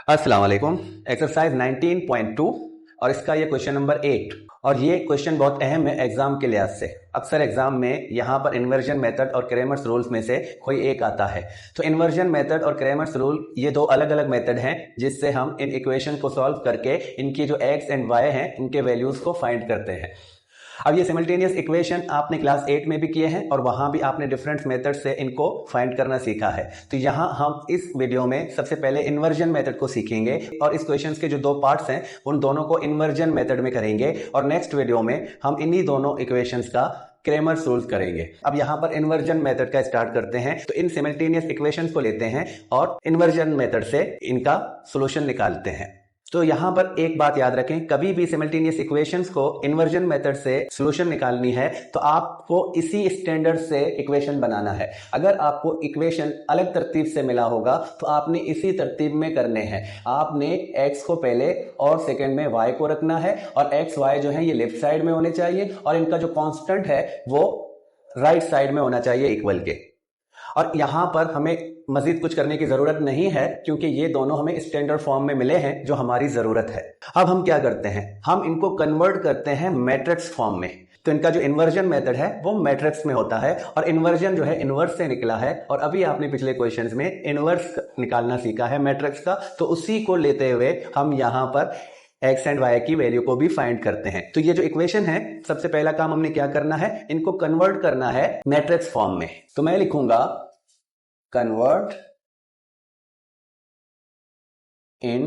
अस्सलाम वालेकुम। एक्सरसाइज 19.2 और इसका ये क्वेश्चन नंबर 8 और ये क्वेश्चन बहुत अहम है एग्जाम के लिहाज से। अक्सर एग्जाम में यहाँ पर इन्वर्जन मेथड और क्रेमर्स रूल्स में से कोई एक आता है। तो इन्वर्जन मेथड और क्रेमर्स रूल ये दो अलग अलग मेथड हैं जिससे हम इन इक्वेशन को सॉल्व करके इनकी जो एक्स एंड वाई हैं इनके वैल्यूज को फाइंड करते हैं। अब ये सिमल्टेनियस इक्वेशन आपने क्लास 8 में भी किए हैं और वहां भी आपने डिफरेंट मेथड से इनको फाइंड करना सीखा है। तो यहाँ हम इस वीडियो में सबसे पहले इन्वर्जन मेथड को सीखेंगे और इस क्वेश्चंस के जो दो पार्ट्स हैं उन दोनों को इन्वर्जन मेथड में करेंगे और नेक्स्ट वीडियो में हम इन्हीं दोनों इक्वेशंस का क्रेमर्स रूल्स करेंगे। अब यहाँ पर इन्वर्जन मेथड का स्टार्ट करते हैं। तो इन सिमल्टेनियस इक्वेशंस को लेते हैं और इन्वर्जन मेथड से इनका सोल्यूशन निकालते हैं। तो यहां पर एक बात याद रखें, कभी भी सिमल्टेनियस इक्वेशंस को इन्वर्जन मेथड से सॉल्यूशन निकालनी है तो आपको इसी स्टैंडर्ड से इक्वेशन बनाना है। अगर आपको इक्वेशन अलग तरतीब से मिला होगा तो आपने इसी तरतीब में करने हैं। आपने x को पहले और सेकंड में y को रखना है और x y जो है ये लेफ्ट साइड में होने चाहिए और इनका जो कांस्टेंट है वो राइट साइड में होना चाहिए इक्वल के। और यहां पर हमें मजीद कुछ करने की जरूरत नहीं है क्योंकि ये दोनों हमें स्टैंडर्ड फॉर्म में मिले हैं जो हमारी जरूरत है। अब हम क्या करते हैं, हम इनको कन्वर्ट करते हैं मैट्रिक्स फॉर्म में। तो इनका जो इन्वर्जन मेथड है वो मैट्रिक्स में होता है और इन्वर्जन जो है इन्वर्स से निकला है और अभी आपने पिछले क्वेश्चंस में इन्वर्स निकालना सीखा है मैट्रिक्स का। तो उसी को लेते हुए हम यहां पर एक्स एंड वाई की वैल्यू को भी फाइंड करते हैं। तो ये जो इक्वेशन है सबसे पहला काम हमने क्या करना है, इनको कन्वर्ट करना है मैट्रिक्स फॉर्म में। तो मैं लिखूंगा कन्वर्ट इन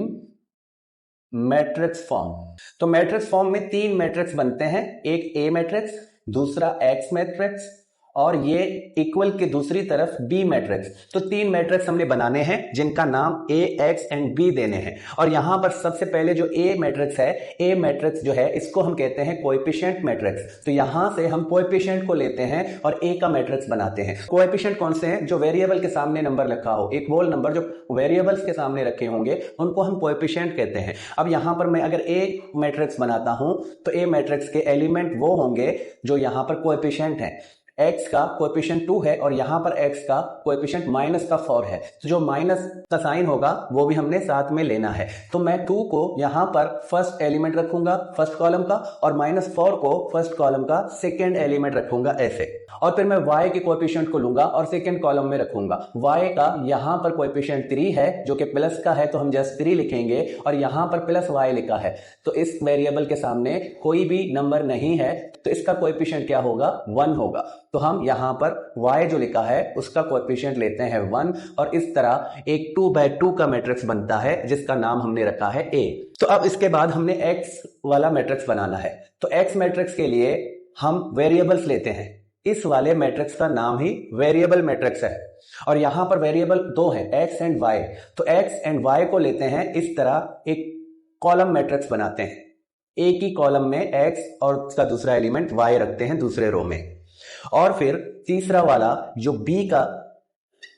मैट्रिक्स फॉर्म। तो मैट्रिक्स फॉर्म में तीन मैट्रिक्स बनते हैं, एक ए मैट्रिक्स, दूसरा एक्स मैट्रिक्स और ये इक्वल के दूसरी तरफ बी मैट्रिक्स। तो तीन मैट्रिक्स हमने बनाने हैं जिनका नाम ए, एक्स एंड बी देने हैं। और यहां पर सबसे पहले जो ए मैट्रिक्स है, ए मैट्रिक्स जो है इसको हम कहते हैं कोएफिशिएंट मैट्रिक्स। तो यहां से हम कोएफिशिएंट को लेते हैं और ए का मैट्रिक्स बनाते हैं। कोएफिशिएंट कौन से हैं, जो वेरिएबल के सामने नंबर रखा हो, एक होल नंबर जो वेरिएबल्स के सामने रखे होंगे उनको हम कोएफिशिएंट कहते हैं। अब यहां पर मैं अगर ए मैट्रिक्स बनाता हूं तो ए मैट्रिक्स के एलिमेंट वो होंगे जो यहां पर कोएफिशिएंट है। x का कोएफिशिएंट 2 है और यहां पर x का कोएफिशिएंट -4 है। तो जो माइनस का साइन होगा वो भी हमने साथ में लेना है। तो मैं 2 को यहां पर फर्स्ट एलिमेंट रखूंगा फर्स्ट कॉलम का और -4 को फर्स्ट कॉलम का सेकेंड एलिमेंट रखूंगा ऐसे। और फिर मैं y के कोएफिशिएंट को लूंगा और सेकेंड कॉलम में रखूंगा। y का यहां पर कोएफिशिएंट 3 है जो कि प्लस का है तो हम जस्ट 3 लिखेंगे और यहां पर प्लस y लिखा है तो इस वेरिएबल के सामने कोई भी नंबर नहीं है तो इसका कोएफिशिएंट क्या होगा, 1 होगा। तो हम यहां पर y जो लिखा है उसका कोएफिशिएंट लेते हैं 1 और इस तरह एक 2/2 का मैट्रिक्स बनता है जिसका नाम हमने रखा है a। तो अब इसके बाद हमने x वाला मैट्रिक्स बनाना है। तो x मैट्रिक्स के लिए हम वेरिएबल्स लेते हैं। इस वाले मैट्रिक्स का नाम ही वेरिएबल मैट्रिक्स है और यहां पर वेरिएबल दो है, x एंड y। तो x एंड y को लेते हैं, इस तरह एक कॉलम मैट्रिक्स बनाते हैं। एक ही कॉलम में x और उसका दूसरा एलिमेंट y रखते हैं दूसरे रो में। और फिर तीसरा वाला जो b का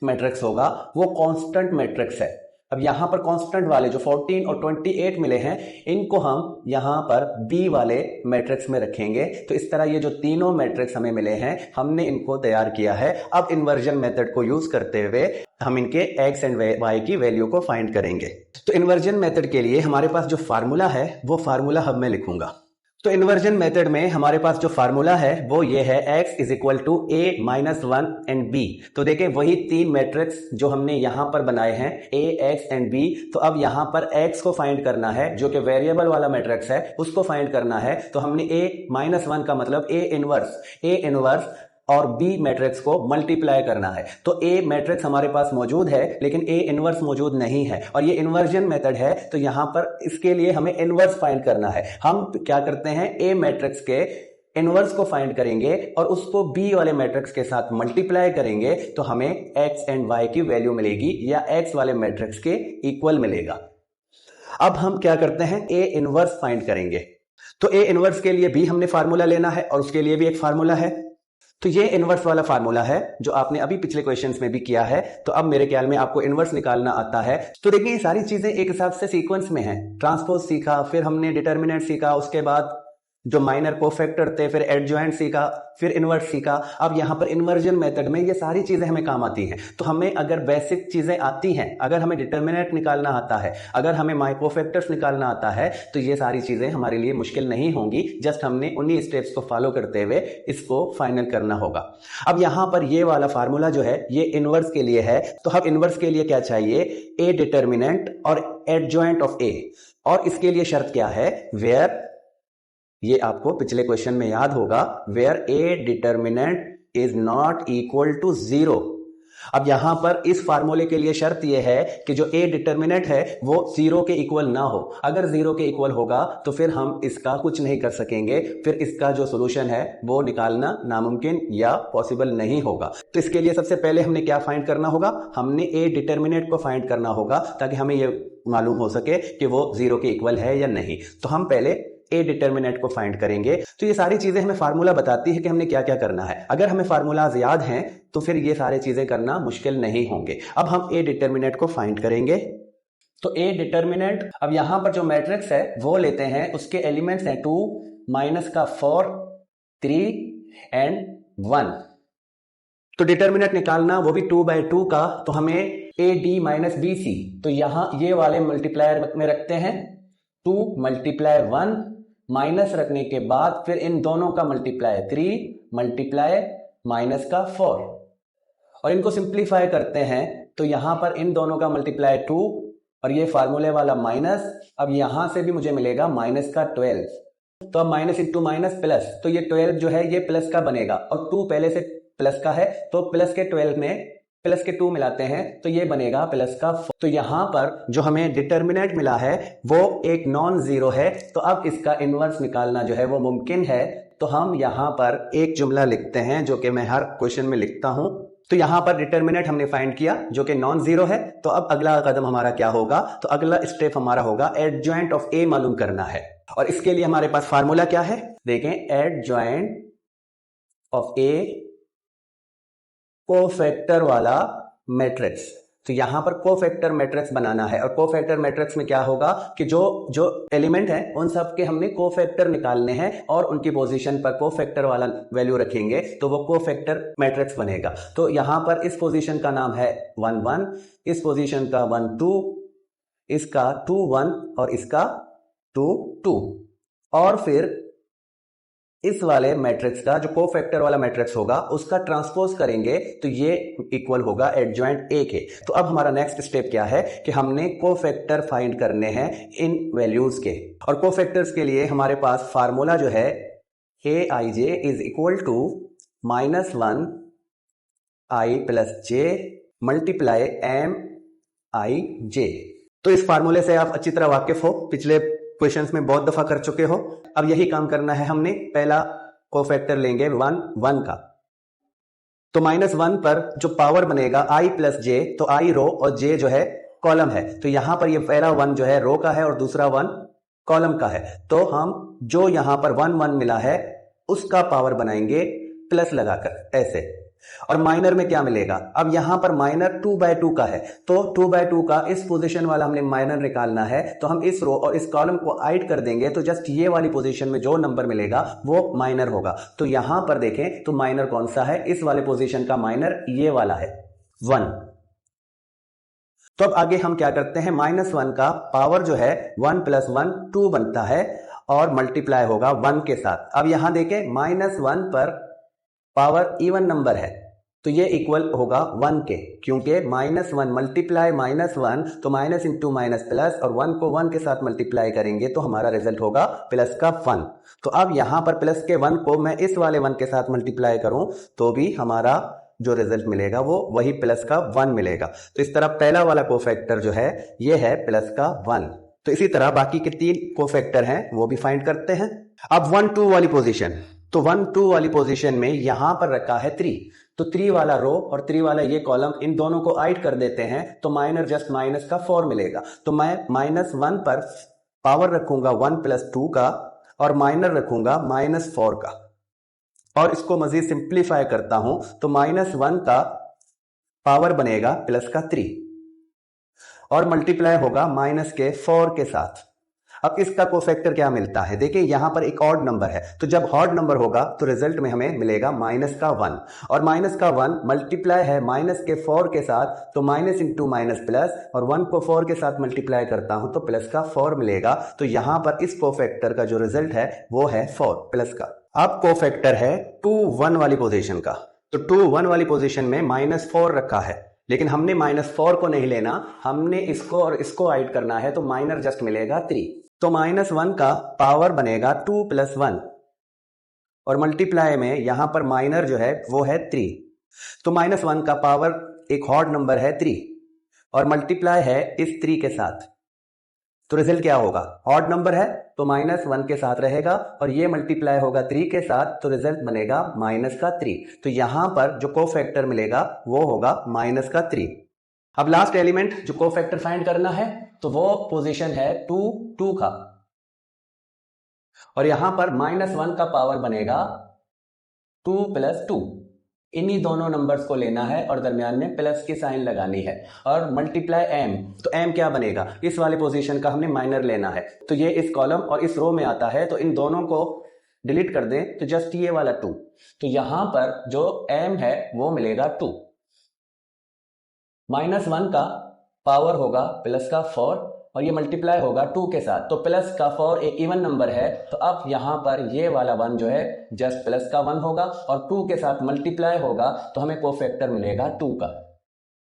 मैट्रिक्स होगा वो कांस्टेंट मैट्रिक्स है। अब यहां पर कांस्टेंट वाले जो 14 और 28 मिले हैं इनको हम यहां पर b वाले मैट्रिक्स में रखेंगे। तो इस तरह ये जो तीनों मैट्रिक्स हमें मिले हैं हमने इनको तैयार किया है। अब इन्वर्जन मेथड को यूज करते हुए हम इनके x एंड y की वैल्यू को फाइंड करेंगे। तो इन्वर्जन मेथड के लिए हमारे पास जो फार्मूला है वो फार्मूला अब मैं लिखूंगा। तो इन्वर्जन मेथड में हमारे पास जो फार्मूला है वो ये है, x is equal to a minus 1 and b। तो देखें वही तीन मैट्रिक्स जो हमने यहां पर बनाए हैं a, x एंड b। तो अब यहां पर x को फाइंड करना है जो कि वेरिएबल वाला मैट्रिक्स है उसको फाइंड करना है। तो हमने a माइनस 1 का मतलब a इनवर्स और B मैट्रिक्स को मल्टीप्लाई करना है। तो A मैट्रिक्स हमारे पास मौजूद है लेकिन A इनवर्स मौजूद नहीं है और ये इन्वर्जन मेथड है तो यहां पर इसके लिए हमें इनवर्स फाइंड करना है। हम क्या करते हैं, A मैट्रिक्स के इनवर्स को फाइंड करेंगे और उसको B वाले मैट्रिक्स के साथ मल्टीप्लाई करेंगे तो हमें x एंड y की वैल्यू मिलेगी या x वाले मैट्रिक्स के इक्वल मिलेगा। अब हम क्या करते हैं, A इनवर्स फाइंड करेंगे। तो A इनवर्स के लिए भी हमने फार्मूला लेना है और उसके लिए भी एक फार्मूला है। तो ये इनवर्स वाला फार्मूला है जो आपने अभी पिछले क्वेश्चंस में भी किया है। तो अब मेरे ख्याल में आपको इनवर्स निकालना आता है। तो देखिए ये सारी चीजें एक हिसाब से सीक्वेंस में हैं। ट्रांसपोज सीखा, फिर हमने डिटर्मिनेंट सीखा, उसके बाद जो माइनर कोफैक्टर थे, फिर एडजॉइंट सीखा, फिर इन्वर्स सीखा। अब यहां पर इन्वर्जन मेथड में ये सारी चीजें हमें काम आती हैं। तो हमें अगर बेसिक चीजें आती हैं, अगर हमें डिटर्मिनेंट निकालना आता है, अगर हमें कोफैक्टर्स निकालना आता है, तो ये सारी चीजें हमारे लिए मुश्किल नहीं होंगी। जस्ट हमने उन्हीं स्टेप्स को फॉलो करते हुए इसको फाइनल करना होगा। अब यहां पर ये वाला फार्मूला जो है ये इनवर्स के लिए है। तो हम इनवर्स के लिए क्या चाहिए? ए डिटर्मिनेंट और एडजॉइंट ऑफ ए। और इसके लिए शर्त क्या है? वेयर, ये आपको पिछले क्वेश्चन में याद होगा, where a determinant is not equal to zero. अब यहां पर इस फार्मूले के लिए शर्त यह है कि जो ए डिटर्मिनेंट है वो जीरो के इक्वल ना हो। अगर जीरो के इक्वल होगा तो फिर हम इसका कुछ नहीं कर सकेंगे, फिर इसका जो सोल्यूशन है वो निकालना नामुमकिन या पॉसिबल नहीं होगा। तो इसके लिए सबसे पहले हमने क्या फाइंड करना होगा? हमने ए डिटर्मिनेंट को फाइंड करना होगा ताकि हमें यह मालूम हो सके कि वो जीरो के इक्वल है या नहीं। तो हम पहले ए डिटर्मिनेंट को फाइंड करेंगे। तो ये सारी चीजें हमें फार्मूला बताती है कि हमने क्या क्या करना है। अगर हमें फार्मूलाज याद हैं तो फिर ये सारी चीजें करना मुश्किल नहीं होंगे। अब हम ए डिटर्मिनेंट को फाइंड करेंगे। तो ए डिटर्मिनेंट, अब यहां पर जो मैट्रिक्स है वो लेते हैं, उसके एलिमेंट्स हैं 2 माइनस का 4 3 एंड 1। तो डिटर्मिनेंट निकालना वो भी 2/2 का, तो हमें a d minus b c, तो यहां ये वाले मल्टीप्लायर में रखते हैं 2 मल्टीप्लाई 1, माइनस रखने के बाद फिर इन दोनों का मल्टीप्लाई 3 मल्टीप्लाई माइनस का 4, और इनको सिंप्लीफाई करते हैं तो यहां पर इन दोनों का मल्टीप्लाई 2 और ये फार्मूले वाला माइनस। अब यहां से भी मुझे मिलेगा माइनस का 12, तो अब माइनस इंटू माइनस प्लस, तो ये 12 जो है ये प्लस का बनेगा और 2 पहले से प्लस का है, तो प्लस के 12 में प्लस के 2 मिलाते हैं तो ये बनेगा प्लस का 4। तो यहां पर जो हमें डिटर्मिनेंट मिला है वो एक नॉन जीरो है, तो अब इसका इनवर्स निकालना जो है वो मुमकिन है। तो हम यहां पर एक जुमला लिखते हैं जो कि मैं हर क्वेश्चन में लिखता हूं। तो यहां पर डिटर्मिनेंट हमने फाइंड किया जो कि नॉन जीरो है। तो अब अगला कदम हमारा क्या होगा? तो अगला स्टेप हमारा होगा एडजॉइंट ऑफ ए मालूम करना है, और इसके लिए हमारे पास फार्मूला क्या है? देखें, एडजॉइंट ऑफ ए कोफैक्टर वाला मैट्रिक्स। तो यहां पर कोफैक्टर मैट्रिक्स बनाना है, और कोफैक्टर मैट्रिक्स में क्या होगा कि जो जो एलिमेंट है उन सब के हमने कोफैक्टर निकालने हैं और उनकी पोजीशन पर कोफैक्टर वाला वैल्यू रखेंगे तो वो कोफैक्टर मैट्रिक्स बनेगा। तो यहां पर इस पोजीशन का नाम है 1 1, इस पोजीशन का 1 2, इसका 2 1 और इसका 2 2, और फिर इस वाले मैट्रिक्स का जो कोफैक्टर वाला मैट्रिक्स होगा उसका ट्रांसपोज करेंगे तो ये इक्वल होगा एडजॉइंट ए के। तो अब हमारा नेक्स्ट स्टेप क्या है कि हमने कोफैक्टर फाइंड करने हैं इन वैल्यूज के, और कोफैक्टर्स के लिए हमारे पास फार्मूला जो है A I J is equal to -1 I plus J multiply M I J. तो इस फार्मूले से आप अच्छी तरह वाकिफ हो, पिछले क्वेश्चंस में बहुत दफा कर चुके हो। अब यही काम करना है हमने। पहला कोफैक्टर लेंगे 1 1 का, तो -1 पर जो पावर बनेगा आई प्लस जे, तो आई रो और जे जो है कॉलम है। तो यहां पर ये पहला 1 जो है रो का है और दूसरा 1 कॉलम का है। तो हम जो यहां पर 1 1 मिला है उसका पावर बनाएंगे प्लस लगाकर ऐसे, और माइनर में क्या मिलेगा? अब यहां पर माइनर 2/2 का है, तो 2/2 का इस पोजीशन वाला हमने माइनर निकालना है। तो हम इस रो और इस कॉलम को ऐड कर देंगे तो जस्ट ये वाली पोजीशन में जो नंबर मिलेगा वो माइनर होगा। तो यहां पर देखें तो माइनर कौन सा है? इस वाले पोजीशन का माइनर ये वाला है 1। तो अब आगे हम क्या करते हैं? -1 का पावर जो है 1 + 1 2 बनता है और मल्टीप्लाई होगा 1 के साथ। अब यहां देखें -1 पर पावर इवन नंबर है तो ये इक्वल होगा 1 के, क्योंकि -1 मल्टीप्लाई -1 तो माइनस इंटू माइनस प्लस, और 1 को 1 के साथ मल्टीप्लाई करेंगे तो हमारा रिजल्ट होगा प्लस का 1। तो अब यहां पर प्लस के 1 को मैं इस वाले 1 के साथ मल्टीप्लाई करूं तो भी हमारा जो रिजल्ट मिलेगा वो वही प्लस का 1 मिलेगा। तो इस तरह पहला वाला कोफैक्टर जो है ये है प्लस का 1। तो इसी तरह बाकी के 3 कोफैक्टर हैं वो भी फाइंड करते हैं। अब 1 2 वाली पोजीशन, तो 1 2 वाली पोजीशन में यहां पर रखा है 3, तो 3 वाला रो और 3 वाला ये कॉलम, इन दोनों को ऐड कर देते हैं तो माइनर जस्ट माइनस का 4 मिलेगा। तो मैं -1 पर पावर रखूंगा 1 + 2 का और माइनर रखूंगा -4 का, और इसको मजीद सिंप्लीफाई करता हूं तो -1 का पावर बनेगा प्लस का 3 और मल्टीप्लाई होगा माइनस के 4 के साथ। अब इसका कोफैक्टर क्या मिलता है, देखिए यहां पर एक ऑड नंबर है, तो जब ऑड नंबर होगा तो रिजल्ट में हमें मिलेगा माइनस का 1, और माइनस का 1 मल्टीप्लाई है माइनस के 4 के साथ, तो माइनस इंटू माइनस प्लस, और 1 को 4 के साथ मल्टीप्लाई करता हूं तो प्लस का 4 मिलेगा। तो यहां पर इस कोफैक्टर का जो रिजल्ट है वो है 4 प्लस का। अब कोफैक्टर है 2 1 वाली पोजीशन का, तो 2 1 वाली पोजीशन में -4 रखा है, लेकिन हमने -4 को नहीं लेना, हमने इसको और इसको ऐड करना है, तो माइनर जस्ट मिलेगा 3। तो -1 का पावर बनेगा 2 + 1, और मल्टीप्लाई में यहां पर माइनर जो है वो है 3, तो -1 का पावर एक ऑड नंबर है 3, और मल्टीप्लाई है इस 3 के साथ, तो रिजल्ट क्या होगा, ऑड नंबर है तो -1 के साथ रहेगा, और ये मल्टीप्लाई होगा 3 के साथ, तो रिजल्ट बनेगा -3। तो यहां पर जो कोफैक्टर मिलेगा वो होगा -3। अब लास्ट एलिमेंट जो कोफैक्टर फाइंड करना है, तो वो पोजीशन है 2 2 का, और यहां पर -1 का पावर बनेगा 2 + 2। इन्हीं दोनों नंबर्स को लेना है और दरमियान में प्लस की साइन लगानी है, और मल्टीप्लाई m, तो m क्या बनेगा, इस वाले पोजीशन का हमने माइनर लेना है, तो ये इस कॉलम और इस रो में आता है, तो इन दोनों को डिलीट कर दें तो जस्ट ये वाला 2, तो यहां पर जो m है वो मिलेगा 2। -1 का पावर होगा प्लस का 4, और ये मल्टीप्लाई होगा 2 के साथ, तो प्लस का 4 एक इवन नंबर है, तो अब यहां पर ये वाला 1 जो है जस्ट प्लस का 1 होगा, और 2 के साथ मल्टीप्लाई होगा, तो हमें कोफैक्टर मिलेगा 2 का।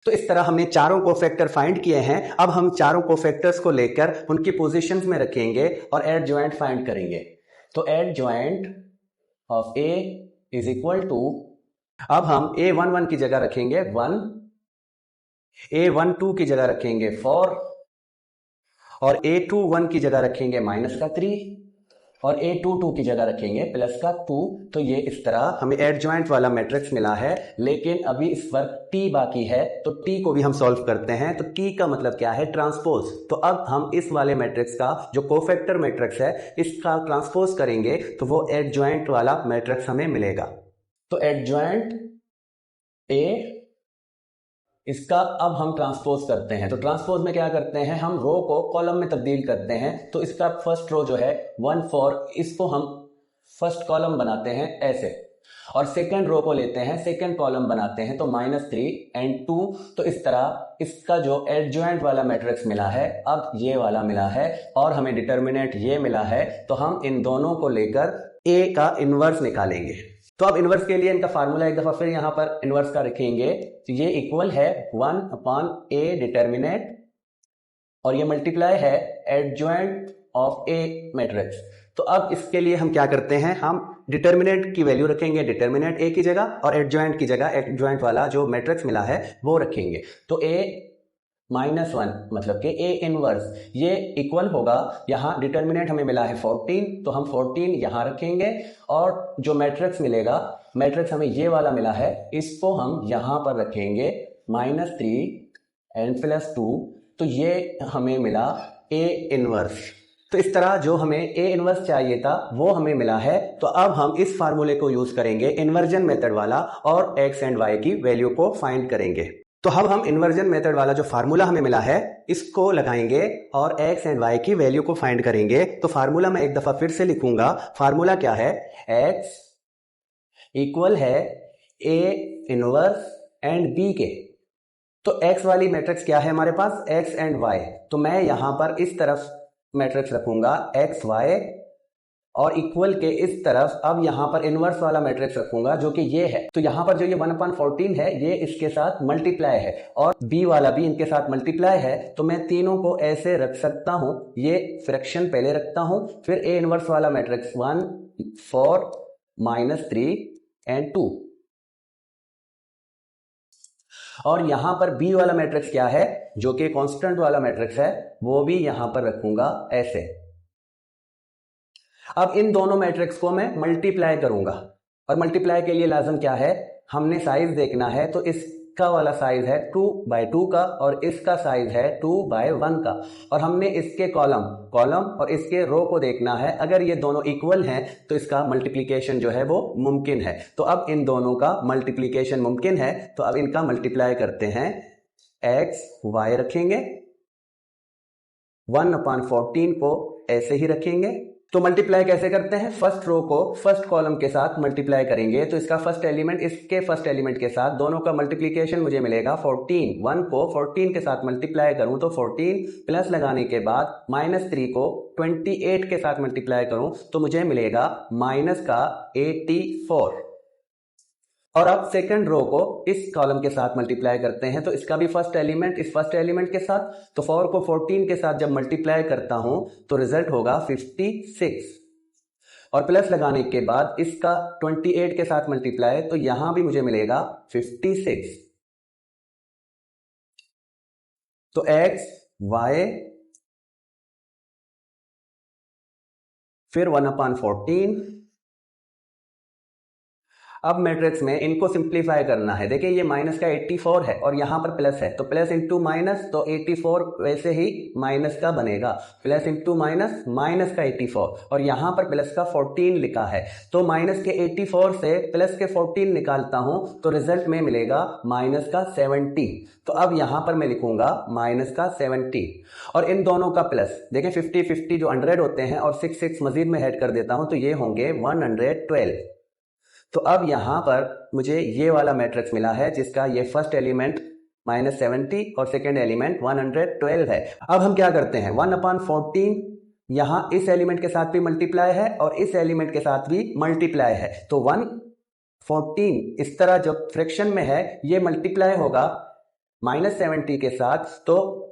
तो इस तरह हमने चारों कोफैक्टर फाइंड किए हैं। अब हम चारों कोफैक्टर्स को लेकर उनकी पोजीशंस में रखेंगे और एडजॉइंट फाइंड करेंगे। तो adjoint of a is equal to, अब हम a11 की जगह रखेंगे 1, a12 की जगह रखेंगे 4, और a21 की जगह रखेंगे -3, और a22 की जगह रखेंगे +2। तो ये इस तरह हमें एडजॉइंट वाला मैट्रिक्स मिला है, लेकिन अभी इस पर t बाकी है, तो t को भी हम सॉल्व करते हैं। तो t का मतलब क्या है, ट्रांसपोज। तो अब हम इस वाले मैट्रिक्स का जो कोफैक्टर मैट्रिक्स है इसका ट्रांसपोज करेंगे, तो वो एडजॉइंट वाला मैट्रिक्स हमें मिलेगा। तो एडजॉइंट a, इसका अब हम ट्रांसपोज करते हैं। तो ट्रांसपोज में क्या करते हैं, हम रो को कॉलम में तब्दील करते हैं। तो इसका फर्स्ट रो जो है 1 4, इसको हम फर्स्ट कॉलम बनाते हैं ऐसे, और सेकंड रो को लेते हैं, सेकंड कॉलम बनाते हैं, तो -3 और 2। तो इस तरह इसका जो एडजॉइंट वाला मैट्रिक्स मिला है, अब ये वाला मिला है, और हमें डिटर्मिनेंट ये मिला है, तो हम इन दोनों को लेकर a का इनवर्स निकालेंगे। तो अब इनवर्स के लिए इनका फार्मूला एक दफा फिर यहां पर इनवर्स का रखेंगे, तो ये इक्वल है 1/a डिटर्मिनेंट, और ये मल्टीप्लाई है एडजॉइंट ऑफ a मैट्रिक्स। तो अब इसके लिए हम क्या करते हैं, हम डिटर्मिनेंट की वैल्यू रखेंगे डिटर्मिनेंट a की जगह, और एडजॉइंट की जगह एडजॉइंट वाला जो मैट्रिक्स मिला है वो रखेंगे। तो a -1 मतलब कि a इनवर्स, ये इक्वल होगा, यहाँ डिटर्मिनेंट हमें मिला है 14, तो हम 14 यहाँ रखेंगे, और जो मैट्रिक्स मिलेगा, मैट्रिक्स हमें ये वाला मिला है, इसको हम यहाँ पर रखेंगे -3 और +2, तो ये हमें मिला a इनवर्स। तो इस तरह जो हमें a इनवर्स चाहिए था वो हमें मिला है। तो अब हम इस फार्मूले को यूज करेंगे इन्वर्जन मेथड वाला, और x एंड y की वैल्यू को फाइंड करेंगे। तो अब हम इन्वर्जन मेथड वाला जो फार्मूला हमें मिला है इसको लगाएंगे और x एंड y की वैल्यू को फाइंड करेंगे। तो फार्मूला मैं एक दफा फिर से लिखूंगा। फार्मूला क्या है, x इक्वल है a इनवर्स एंड b के। तो x वाली मैट्रिक्स क्या है हमारे पास, x एंड y। तो मैं यहां पर इस तरफ मैट्रिक्स रखूंगा x y, और इक्वल के इस तरफ अब यहां पर इनवर्स वाला मैट्रिक्स रखूंगा जो कि ये है। तो यहां पर जो ये 1/14 है ये इसके साथ मल्टीप्लाई है, और b वाला भी इनके साथ मल्टीप्लाई है। तो मैं तीनों को ऐसे रख सकता हूं, ये फ्रैक्शन पहले रखता हूं, फिर a इनवर्स वाला मैट्रिक्स 1 4 -3 और 2, और यहां पर b वाला मैट्रिक्स क्या है जो कि कांस्टेंट वाला मैट्रिक्स है, वो भी यहां पर रखूंगा ऐसे। अब इन दोनों मैट्रिक्स को मैं मल्टीप्लाई करूंगा, और मल्टीप्लाई के लिए लाजम क्या है, हमने साइज देखना है। तो इसका वाला साइज है 2/2 का, और इसका साइज है 2/1 का, और हमने इसके कॉलम और इसके रो को देखना है। अगर ये दोनों इक्वल हैं तो इसका मल्टीप्लिकेशन जो है वो मुमकिन है। तो अब इन दोनों का मल्टीप्लिकेशन मुमकिन है, तो अब इनका मल्टीप्लाई करते हैं। x y रखेंगे, 1/14 को ऐसे ही रखेंगे। तो मल्टीप्लाई कैसे करते हैं, फर्स्ट रो को फर्स्ट कॉलम के साथ मल्टीप्लाई करेंगे तो इसका फर्स्ट एलिमेंट इसके फर्स्ट एलिमेंट के साथ, दोनों का मल्टीप्लीकेशन मुझे मिलेगा 14। 1 को 14 के साथ मल्टीप्लाई करूं तो 14 प्लस लगाने के बाद -3 को 28 के साथ मल्टीप्लाई करूं तो मुझे मिलेगा माइनस का 84। और अब सेकंड रो को इस कॉलम के साथ मल्टीप्लाई करते हैं तो इसका भी फर्स्ट एलिमेंट इस फर्स्ट एलिमेंट के साथ, तो 4 को 14 के साथ जब मल्टीप्लाई करता हूं तो रिजल्ट होगा 56। और प्लस लगाने के बाद इसका 28 के साथ मल्टीप्लाई तो यहां भी मुझे मिलेगा 56। तो x y फिर 1/14। अब मैट्रिक्स में इनको सिंप्लीफाई करना है। देखिए ये माइनस का 84 है और यहां पर प्लस है तो प्लस इंटू माइनस, तो 84 वैसे ही माइनस का बनेगा, प्लस इंटू माइनस माइनस का 84 और यहां पर प्लस का 14 लिखा है तो माइनस के 84 से प्लस के 14 निकालता हूं तो रिजल्ट में मिलेगा माइनस का 70। तो अब यहां पर मैं लिखूंगा माइनस का 70 और इन दोनों का प्लस, देखें 50-50 जो 100 होते हैं और 6 मजीद में ऐड कर देता हूं तो ये होंगे 112। तो अब यहां पर मुझे ये वाला मैट्रिक्स मिला है जिसका ये फर्स्ट एलिमेंट -70 और सेकेंड एलिमेंट 112 है। अब हम क्या करते हैं, 1/14 यहां इस एलिमेंट के साथ भी मल्टीप्लाई है और इस एलिमेंट के साथ भी मल्टीप्लाई है तो 114 इस तरह जो फ्रैक्शन में है ये मल्टीप्लाई होगा -70 के साथ। तो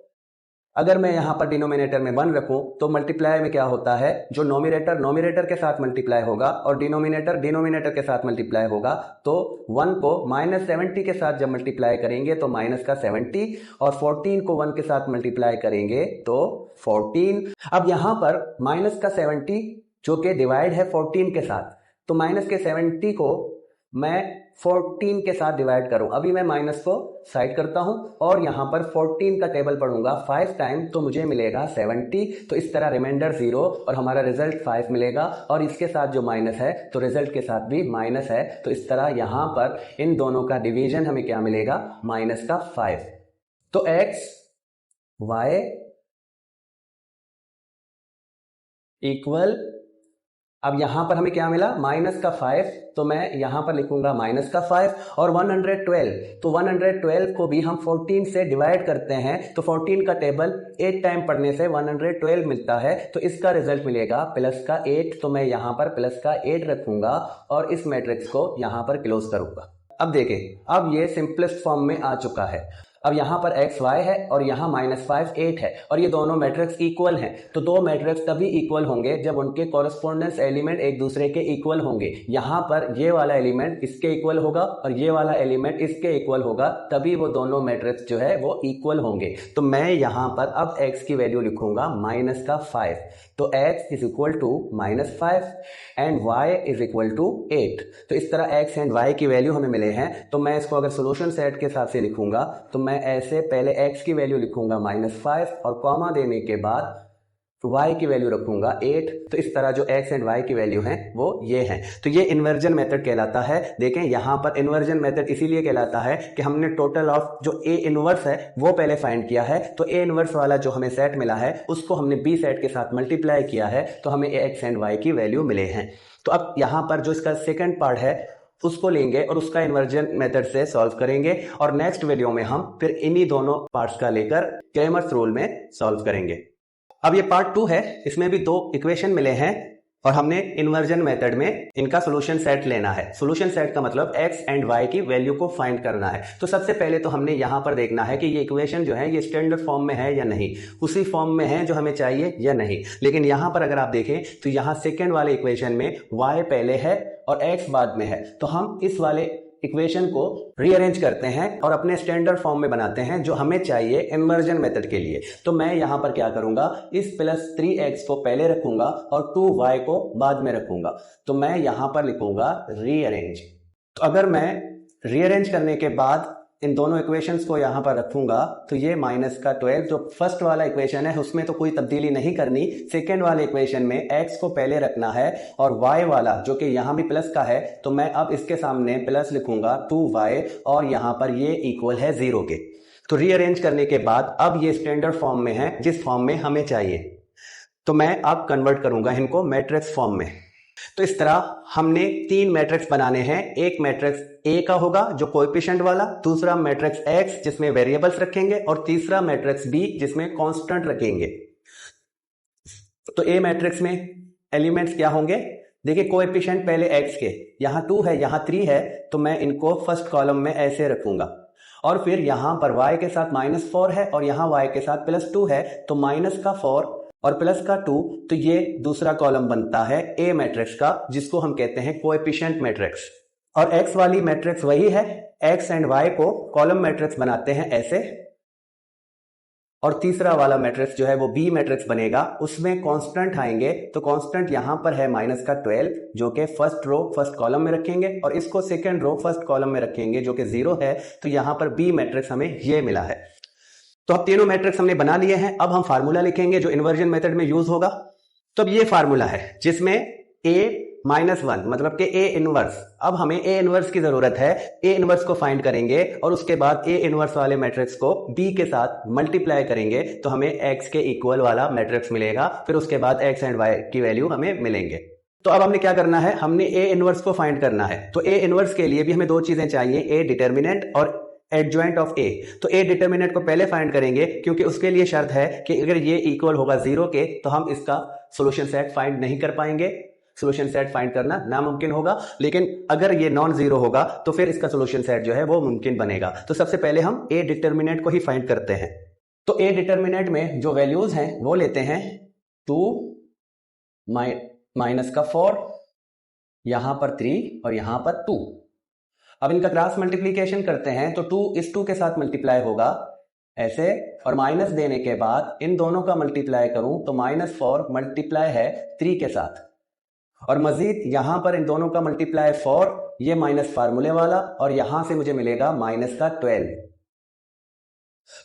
अगर मैं यहां पर डिनोमिनेटर में 1 रखूं तो मल्टीप्लाई में क्या होता है, जो नोमिनेटर के साथ मल्टीप्लाई होगा और डिनोमिनेटर के साथ मल्टीप्लाई होगा तो 1 को -70 के साथ जब मल्टीप्लाई करेंगे तो माइनस का 70 और 14 को 1 के साथ मल्टीप्लाई करेंगे तो 14। अब यहां पर माइनस का 70 जो कि डिवाइड है 14 के साथ, तो माइनस के 70 को मैं 14 के साथ डिवाइड करूं, अभी मैं माइनस को साइड करता हूं और यहां पर 14 का टेबल पढ़ूंगा 5 टाइम तो मुझे मिलेगा 70। तो इस तरह रिमाइंडर 0 और हमारा रिजल्ट 5 मिलेगा और इसके साथ जो माइनस है तो रिजल्ट के साथ भी माइनस है। तो इस तरह यहां पर इन दोनों का डिवीजन हमें क्या मिलेगा, माइनस का 5। तो x y इक्वल, अब यहां पर हमें क्या मिला, माइनस का 5, तो मैं यहां पर लिखूंगा माइनस का 5 और 112, तो 112 को भी हम 14 से डिवाइड करते हैं तो 14 का टेबल 8 टाइम पढ़ने से 112 मिलता है तो इसका रिजल्ट मिलेगा प्लस का 8। तो मैं यहां पर प्लस का 8 रखूंगा और इस मैट्रिक्स को यहां पर क्लोज करूंगा। अब देखें, अब ये सिंपलेस्ट फॉर्म में आ चुका है। अब यहां पर x y है और यहां -5 8 है और ये दोनों मैट्रिक्स इक्वल हैं। तो दो मैट्रिक्स तभी इक्वल होंगे जब उनके कॉरेस्पोंडेंस एलिमेंट एक दूसरे के इक्वल होंगे। यहां पर ये वाला एलिमेंट इसके इक्वल होगा और ये वाला एलिमेंट इसके इक्वल होगा, तभी वो दोनों मैट्रिक्स जो है वो इक्वल होंगे। तो मैं यहां पर अब x की वैल्यू लिखूंगा -5, तो x is equal to -5 and y is equal to 8। तो इस तरह x एंड y की वैल्यू हमें मिले हैं। तो मैं इसको अगर सोल्यूशन सेट के हिसाब से लिखूंगा तो मैं ऐसे पहले x की वैल्यू लिखूंगा -5 और कॉमा देने के बाद y की वैल्यू रखूंगा 8। तो इस तरह जो x एंड y की वैल्यू हैं वो ये हैं। तो ये इन्वर्जन मेथड कहलाता है। देखें यहां पर इन्वर्जन मेथड इसीलिए कहलाता है कि हमने टोटल ऑफ जो a इनवर्स है वो पहले फाइंड किया है, तो a इनवर्स वाला जो हमें सेट मिला है उसको हमने b सेट के साथ मल्टीप्लाई किया है तो हमें x एंड y की वैल्यू मिले हैं। तो अब यहां पर जो इसका सेकेंड पार्ट है उसको लेंगे और उसका इन्वर्जन मेथड से सॉल्व करेंगे और नेक्स्ट वीडियो में हम फिर इन्हीं दोनों पार्ट्स का लेकर क्रेमर्स रूल में सॉल्व करेंगे। अब ये पार्ट 2 है, इसमें भी दो इक्वेशन मिले हैं और हमने इन्वर्जन मेथड में इनका सॉल्यूशन सेट लेना है। सॉल्यूशन सेट का मतलब x एंड y की वैल्यू को फाइंड करना है। तो सबसे पहले तो हमने यहां पर देखना है कि ये इक्वेशन जो है ये स्टैंडर्ड फॉर्म में है या नहीं, उसी फॉर्म में है जो हमें चाहिए या नहीं। लेकिन यहां पर अगर आप देखें तो यहां सेकेंड वाले इक्वेशन में y पहले है और x बाद में है, तो हम इस वाले इक्वेशन को रीअरेंज करते हैं और अपने स्टैंडर्ड फॉर्म में बनाते हैं जो हमें चाहिए इन्वर्जन मेथड के लिए। तो मैं यहां पर क्या करूंगा, इस +3x को पहले रखूंगा और 2y को बाद में रखूंगा। तो मैं यहां पर लिखूंगा रीअरेंज। तो अगर मैं रीअरेंज करने के बाद इन दोनों इक्वेशंस को यहां पर रखूंगा तो ये -12 जो फर्स्ट वाला इक्वेशन है उसमें तो कोई तब्दीली नहीं करनी, सेकेंड वाले इक्वेशन में x को पहले रखना है और y वाला जो कि यहां भी प्लस का है तो मैं अब इसके सामने प्लस लिखूंगा 2y और यहां पर ये इक्वल है 0 के। तो रीअरेंज करने के बाद अब ये स्टैंडर्ड फॉर्म में है जिस फॉर्म में हमें चाहिए। तो मैं अब कन्वर्ट करूंगा इनको मैट्रिक्स फॉर्म में। तो इस तरह हमने तीन मैट्रिक्स बनाने हैं। एक मैट्रिक्स ए का होगा जो कोएफिशिएंट वाला, दूसरा मैट्रिक्स एक्स जिसमें वेरिएबल्स रखेंगे, और तीसरा मैट्रिक्स बी जिसमें कांस्टेंट रखेंगे। तो ए मैट्रिक्स में एलिमेंट्स क्या होंगे? देखिए, कोएफिशिएंट पहले एक्स के, यहां 2 है यहां 3 है, तो मैं इनको फर्स्ट कॉलम में ऐसे रखूंगा। और फिर यहां पर y के साथ -4 है और यहां y के साथ +2 है, तो माइनस का 4 और प्लस का 2, तो ये दूसरा कॉलम बनता है ए मैट्रिक्स का, जिसको हम कहते हैं कोएफिशिएंट मैट्रिक्स। और एक्स वाली मैट्रिक्स वही है, एक्स एंड वाई को कॉलम मैट्रिक्स बनाते हैं ऐसे। और तीसरा वाला मैट्रिक्स जो है वो बी मैट्रिक्स बनेगा, उसमें कांस्टेंट आएंगे। तो कांस्टेंट यहां पर है -12 जो कि फर्स्ट रो फर्स्ट कॉलम में रखेंगे, और इसको सेकंड रो फर्स्ट कॉलम में रखेंगे जो कि 0 है। तो यहां पर बी मैट्रिक्स हमें ये मिला है। तो अब तीनों मैट्रिक्स हमने बना लिए हैं। अब हम फार्मूला लिखेंगे जो इन्वर्जन मेथड में यूज होगा। तो अब ये फार्मूला है जिसमें a -1 मतलब कि ए इनवर्स। अब हमें ए इनवर्स की जरूरत है। ए इनवर्स को फाइंड करेंगे और उसके बाद ए इनवर्स वाले मैट्रिक्स को बी के साथ मल्टीप्लाई करेंगे, तो हमें एक्स के इक्वल वाला मैट्रिक्स मिलेगा। फिर उसके बाद एक्स एंड वाई की वैल्यू हमें मिलेंगे। तो अब हमने क्या करना है, हमने ए इनवर्स को फाइंड करना है। तो ए इनवर्स के लिए भी हमें दो चीजें चाहिए, ए डिटर्मिनेंट और एडजॉइंट ऑफ ए। तो ए डिटर्मिनेंट को पहले फाइंड करेंगे, क्योंकि उसके लिए शर्त है कि अगर ये इक्वल होगा 0 के तो हम इसका सॉल्यूशन सेट फाइंड नहीं कर पाएंगे। सॉल्यूशन सेट फाइंड करना नामुमकिन होगा। लेकिन अगर ये नॉन जीरो होगा तो फिर इसका सॉल्यूशन सेट जो है वो मुमकिन बनेगा। तो सबसे पहले हम ए डिटर्मिनेंट को ही फाइंड करते हैं। तो ए डिटर्मिनेंट में जो वैल्यूज हैं वो लेते हैं 2 -4, यहां पर 3 और यहां पर 2। अब इनका क्रॉस मल्टीप्लीकेशन करते हैं तो 2 इस 2 के साथ मल्टीप्लाई होगा ऐसे, और माइनस देने के बाद इन दोनों का मल्टीप्लाई करूं तो -4 मल्टीप्लाई है 3 के साथ, और मजीद यहां पर इन दोनों का मल्टीप्लाई 4, ये माइनस फार्मूले वाला, और यहां से मुझे मिलेगा -12।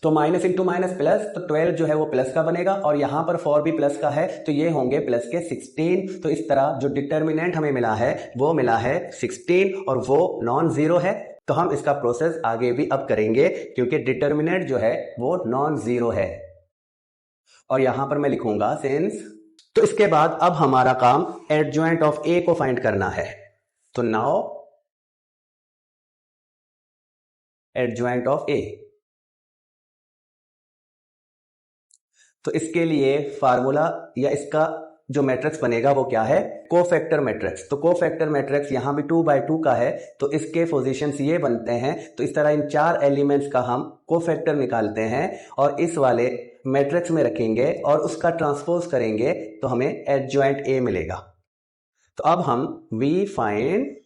तो माइनस इंटू माइनस प्लस, तो 12 जो है वो प्लस का बनेगा, और यहां पर 4 भी प्लस का है, तो ये होंगे प्लस के 16। तो इस तरह जो डिटर्मिनेंट हमें मिला है वो मिला है 16, और वो नॉन जीरो है। तो हम इसका प्रोसेस आगे भी अब करेंगे, क्योंकि डिटर्मिनेंट जो है वो नॉन जीरो है। और यहां पर मैं लिखूंगा सिंस। तो इसके बाद अब हमारा काम एडजॉइंट ऑफ ए को फाइंड करना है। तो नाउ एडजॉइंट ऑफ ए, तो इसके लिए फार्मूला या इसका जो मैट्रिक्स बनेगा वो क्या है, कोफैक्टर मैट्रिक्स। तो कोफैक्टर मैट्रिक्स यहां भी 2/2 का है, तो इसके पोजीशंस ये बनते हैं। तो इस तरह इन 4 एलिमेंट्स का हम कोफैक्टर निकालते हैं और इस वाले मैट्रिक्स में रखेंगे और उसका ट्रांसपोज करेंगे, तो हमें एडजॉइंट ए मिलेगा। तो अब हम वी फाइंड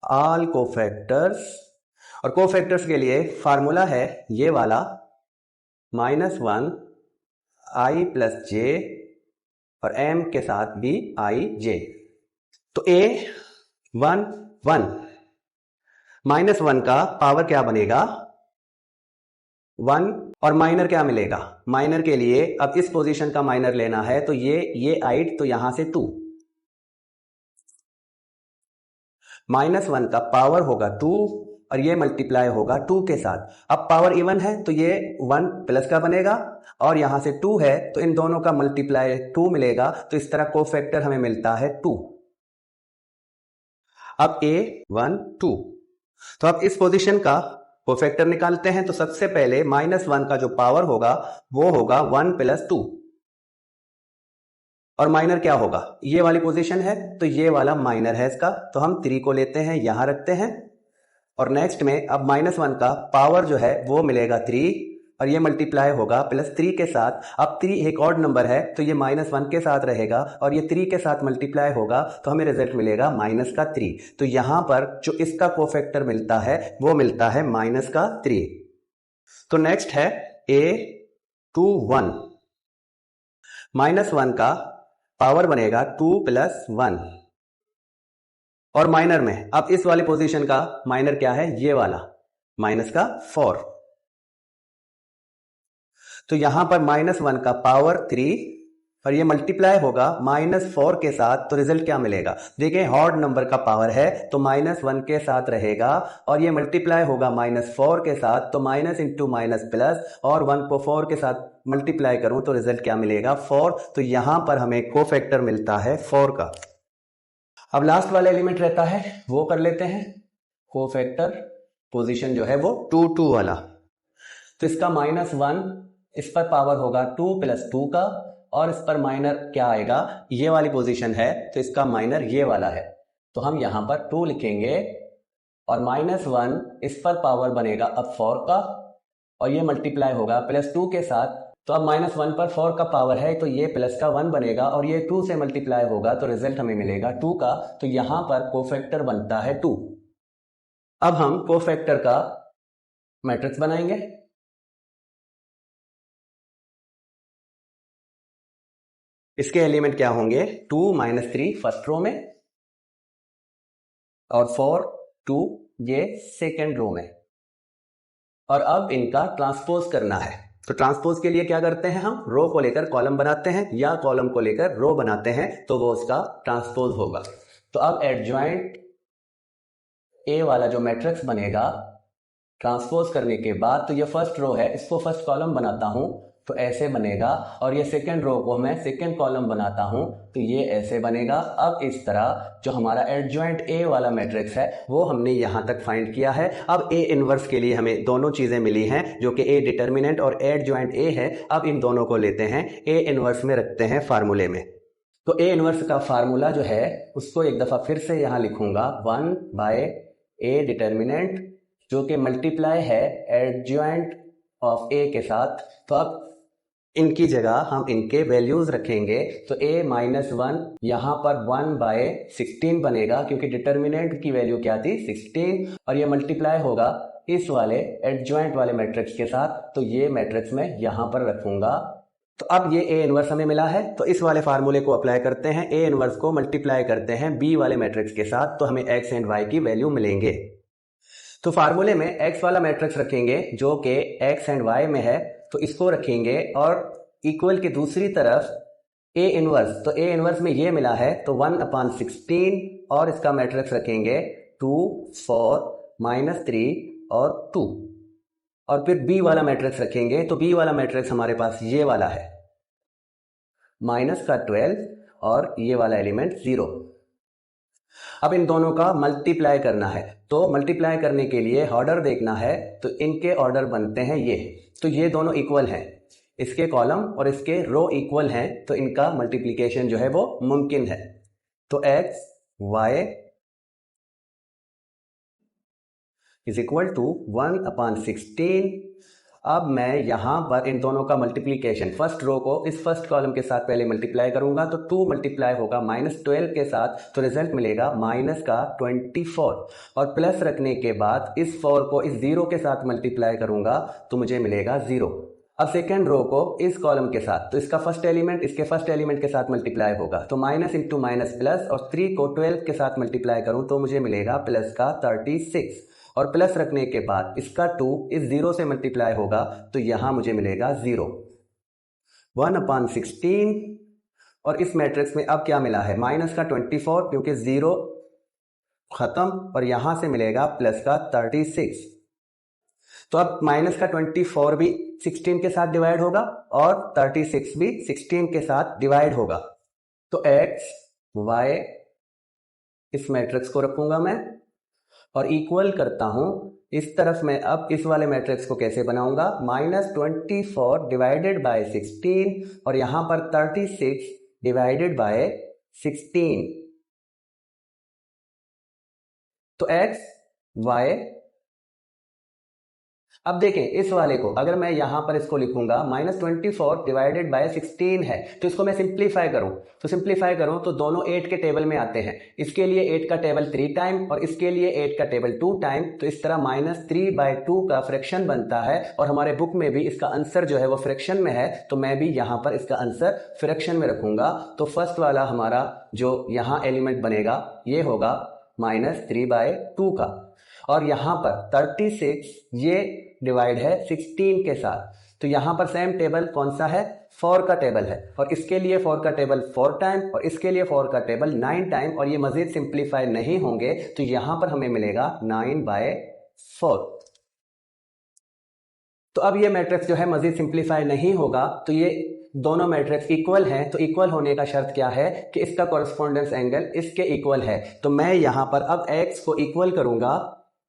ऑल कोफैक्टर्स, और कोफैक्टर्स के लिए फार्मूला है ये वाला, -1 i + j और m के साथ भी i j। तो a 1 1 -1 का पावर क्या बनेगा 1, और माइनर क्या मिलेगा, माइनर के लिए अब इस पोजीशन का माइनर लेना है, तो ये 8, तो यहां से 2, -1 का पावर होगा 2 और ये मल्टीप्लाई होगा 2 के साथ। अब पावर इवन है तो ये 1 प्लस का बनेगा, और यहां से 2 है तो इन दोनों का मल्टीप्लाई 2 मिलेगा। तो इस तरह कोफैक्टर हमें मिलता है 2। अब a 1 2, तो अब इस पोजीशन का कोफैक्टर निकालते हैं। तो सबसे पहले -1 का जो पावर होगा वो होगा 1 + 2, और माइनर क्या होगा, ये वाली पोजीशन है तो ये वाला माइनर है इसका, तो हम 3 को लेते हैं यहां रखते हैं। और नेक्स्ट में अब -1 का पावर जो है वो मिलेगा 3, और ये मल्टीप्लाई होगा +3 के साथ। अब 3 एक ऑड नंबर है तो ये -1 के साथ रहेगा, और ये 3 के साथ मल्टीप्लाई होगा तो हमें रिजल्ट मिलेगा -3। तो यहां पर जो इसका कोफैक्टर मिलता है वो मिलता है -3। तो नेक्स्ट है a 2 1, -1 का पावर बनेगा 2 + 1, और माइनर में अब इस वाले पोजीशन का माइनर क्या है, ये वाला -4। तो यहां पर -1 का पावर 3 और ये मल्टीप्लाई होगा -4 के साथ, तो रिजल्ट क्या मिलेगा? देखिए हॉट नंबर का पावर है तो -1 के साथ रहेगा, और ये मल्टीप्लाई होगा -4 के साथ, तो माइनस इंटू माइनस प्लस, और 1 को 4 के साथ मल्टीप्लाई करूं तो रिजल्ट क्या मिलेगा? 4। तो यहां पर हमें कोफैक्टर मिलता है 4 का। अब लास्ट वाला एलिमेंट रहता है, वो कर लेते हैं। कोफैक्टर पोजीशन जो है वो 2 2 वाला, तो इसका -1 इस पर पावर होगा 2 + 2 का, और इस पर माइनर क्या आएगा? ये वाली पोजीशन है तो इसका माइनर ये वाला है, तो हम यहां पर 2 लिखेंगे, और -1 इस पर पावर बनेगा अब 4 का, और ये मल्टीप्लाई होगा +2 के साथ, तो अब -1 पर 4 का पावर है तो ये प्लस का 1 बनेगा, और ये 2 से मल्टीप्लाई होगा तो रिजल्ट हमें मिलेगा 2 का, तो यहां पर कोफैक्टर बनता है 2। अब हम कोफैक्टर का मैट्रिक्स बनाएंगे। इसके एलिमेंट क्या होंगे? 2 - 3 फर्स्ट रो में, और 4 2 ये सेकेंड रो में, और अब इनका ट्रांसपोज करना है। तो ट्रांसपोज के लिए क्या करते हैं? हम रो को लेकर कॉलम बनाते हैं, या कॉलम को लेकर रो बनाते हैं, तो वो उसका ट्रांसपोज होगा। तो अब एडजॉइंट ए वाला जो मैट्रिक्स बनेगा ट्रांसपोज करने के बाद, तो ये फर्स्ट रो है, इसको फर्स्ट कॉलम बनाता हूं तो ऐसे बनेगा, और ये सेकेंड रो को मैं सेकेंड कॉलम बनाता हूं तो ये ऐसे बनेगा। अब इस तरह जो हमारा एडजॉइंट ए वाला मैट्रिक्स है वो हमने यहां तक फाइंड किया है। अब ए इनवर्स के लिए हमें दोनों चीजें मिली हैं, जो कि ए डिटर्मिनेंट और एडजॉइंट ए है। अब इन दोनों को लेते हैं, ए इनवर्स में रखते हैं फार्मूले में। तो ए इनवर्स का फार्मूला जो है उसको एक दफा फिर से यहां लिखूंगा, 1/a डिटर्मिनेंट, जो कि मल्टीप्लाई है एडजॉइंट ऑफ ए के साथ। तो अब इनकी जगह हम इनके वैल्यूज रखेंगे, तो a -1 यहां पर 1/16 बनेगा, क्योंकि डिटर्मिनेंट की वैल्यू क्या थी? 16, और ये मल्टीप्लाई होगा इस वाले एडजॉइंट वाले मैट्रिक्स के साथ, तो ये मैट्रिक्स मैं यहां पर रखूंगा। तो अब ये ए इनवर्स हमें मिला है, तो इस वाले फार्मूले को अप्लाई करते हैं, ए इनवर्स को मल्टीप्लाई करते हैं बी वाले मैट्रिक्स के साथ, तो हमें एक्स एंड वाई की वैल्यू मिलेंगे। तो फार्मूले में एक्स वाला मैट्रिक्स रखेंगे जो कि एक्स एंड वाई में है, तो इसको रखेंगे, और इक्वल के दूसरी तरफ ए इनवर्स, तो ए इनवर्स में ये मिला है तो 1/16, और इसका मैट्रिक्स रखेंगे 2 4 -3 और 2, और फिर बी वाला मैट्रिक्स रखेंगे, तो बी वाला मैट्रिक्स हमारे पास ये वाला है, -12 और ये वाला एलिमेंट 0। अब इन दोनों का मल्टीप्लाई करना है, तो मल्टीप्लाई करने के लिए ऑर्डर देखना है, तो इनके ऑर्डर बनते हैं ये, तो ये दोनों इक्वल हैं, इसके कॉलम और इसके रो इक्वल हैं, तो इनका मल्टीप्लिकेशन जो है वो मुमकिन है। तो x y is equal to 1/16। अब मैं यहां पर इन दोनों का मल्टीप्लिकेशन, फर्स्ट रो को इस फर्स्ट कॉलम के साथ पहले मल्टीप्लाई करूंगा, तो 2 मल्टीप्लाई होगा -12 के साथ, तो रिजल्ट मिलेगा -24, और प्लस रखने के बाद इस 4 को इस 0 के साथ मल्टीप्लाई करूंगा तो मुझे मिलेगा 0। अब सेकेंड रो को इस कॉलम के साथ, तो इसका फर्स्ट एलिमेंट इसके फर्स्ट एलिमेंट के साथ मल्टीप्लाई होगा, तो माइनस इंटू माइनस प्लस, और 3 को 12 के साथ मल्टीप्लाई करूं तो मुझे मिलेगा प्लस का 36, और प्लस रखने के बाद इसका 2 इस 0 से मल्टीप्लाई होगा तो यहां मुझे मिलेगा 0। 1/16, और इस मैट्रिक्स में अब क्या मिला है? माइनस का 24, क्योंकि 0 खत्म, और यहां से मिलेगा प्लस का 36। तो अब माइनस का 24 भी 16 के साथ डिवाइड होगा, और 36 भी 16 के साथ डिवाइड होगा। तो x y इस मैट्रिक्स को रखूंगा मैं, और इक्वल करता हूं इस तरफ। मैं अब इस वाले मैट्रिक्स को कैसे बनाऊंगा? -24 डिवाइडेड बाय 16, और यहां पर 36 डिवाइडेड बाय 16। तो x y, अब देखें इस वाले को अगर मैं यहां पर इसको लिखूंगा, -24 डिवाइडेड बाय 16 है, तो इसको मैं सिंप्लीफाई करूं तो दोनों 8 के टेबल में आते हैं। इसके लिए 8 का टेबल 3 टाइम, और इसके लिए 8 का टेबल 2 टाइम, तो इस तरह -3/2 का फ्रैक्शन बनता है, और हमारे बुक में भी इसका आंसर जो है वो फ्रैक्शन में है, तो मैं भी यहां पर इसका आंसर फ्रैक्शन में रखूंगा। तो फर्स्ट वाला हमारा जो यहां एलिमेंट बनेगा ये होगा -3/2 का, और यहां पर 36 ये डिवाइड है 16 के साथ, तो यहां पर सेम टेबल कौन सा है, 4 का टेबल है, और इसके लिए 4 का टेबल 4 टाइम और इसके लिए 4 का टेबल 9 टाइम, और ये मजीद सिंप्लीफाई नहीं होंगे तो यहां पर हमें मिलेगा 9/4। तो अब ये मैट्रिक्स जो है मजीद सिंप्लीफाई नहीं होगा, तो ये दोनों मैट्रिक्स इक्वल हैं, तो इक्वल होने का शर्त क्या है कि इसका कॉरस्पॉन्डेंस एंगल इसके इक्वल है। तो मैं यहां पर अब x को इक्वल करूंगा,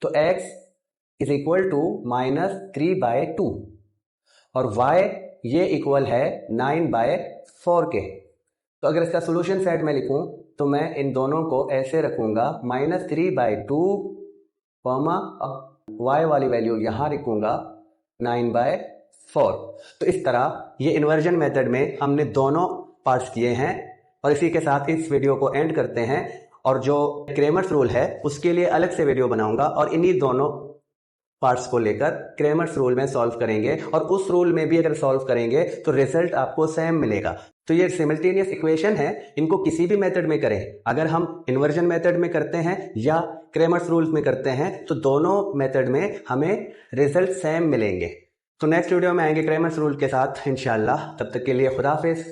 तो x इज इक्वल टू -3/2 और y ये इक्वल है 9/4 के। तो अगर इसका सोल्यूशन सेट में लिखूं तो मैं इन दोनों को ऐसे रखूंगा, -3/2 अब y वाली वैल्यू यहां रखूंगा 9/4। तो इस तरह ये इन्वर्जन मेथड में हमने दोनों पार्ट्स किए हैं, और इसी के साथ इस वीडियो को एंड करते हैं। और जो क्रेमर्स रूल है उसके लिए अलग से वीडियो बनाऊंगा, और इन्हीं दोनों पार्ट्स को लेकर क्रेमर्स रूल में सॉल्व करेंगे, और उस रूल में भी अगर सॉल्व करेंगे तो रिजल्ट आपको सेम मिलेगा। तो ये सिमिल्टेनियस इक्वेशन है, इनको किसी भी मेथड में करें, अगर हम इन्वर्जन मेथड में करते हैं या क्रेमर्स रूल में करते हैं, तो दोनों मेथड में हमें रिजल्ट सेम मिलेंगे। तो नेक्स्ट वीडियो में आएंगे क्रेमर्स रूल के साथ इंशाल्लाह। तब तक के लिए खुदा हाफिज।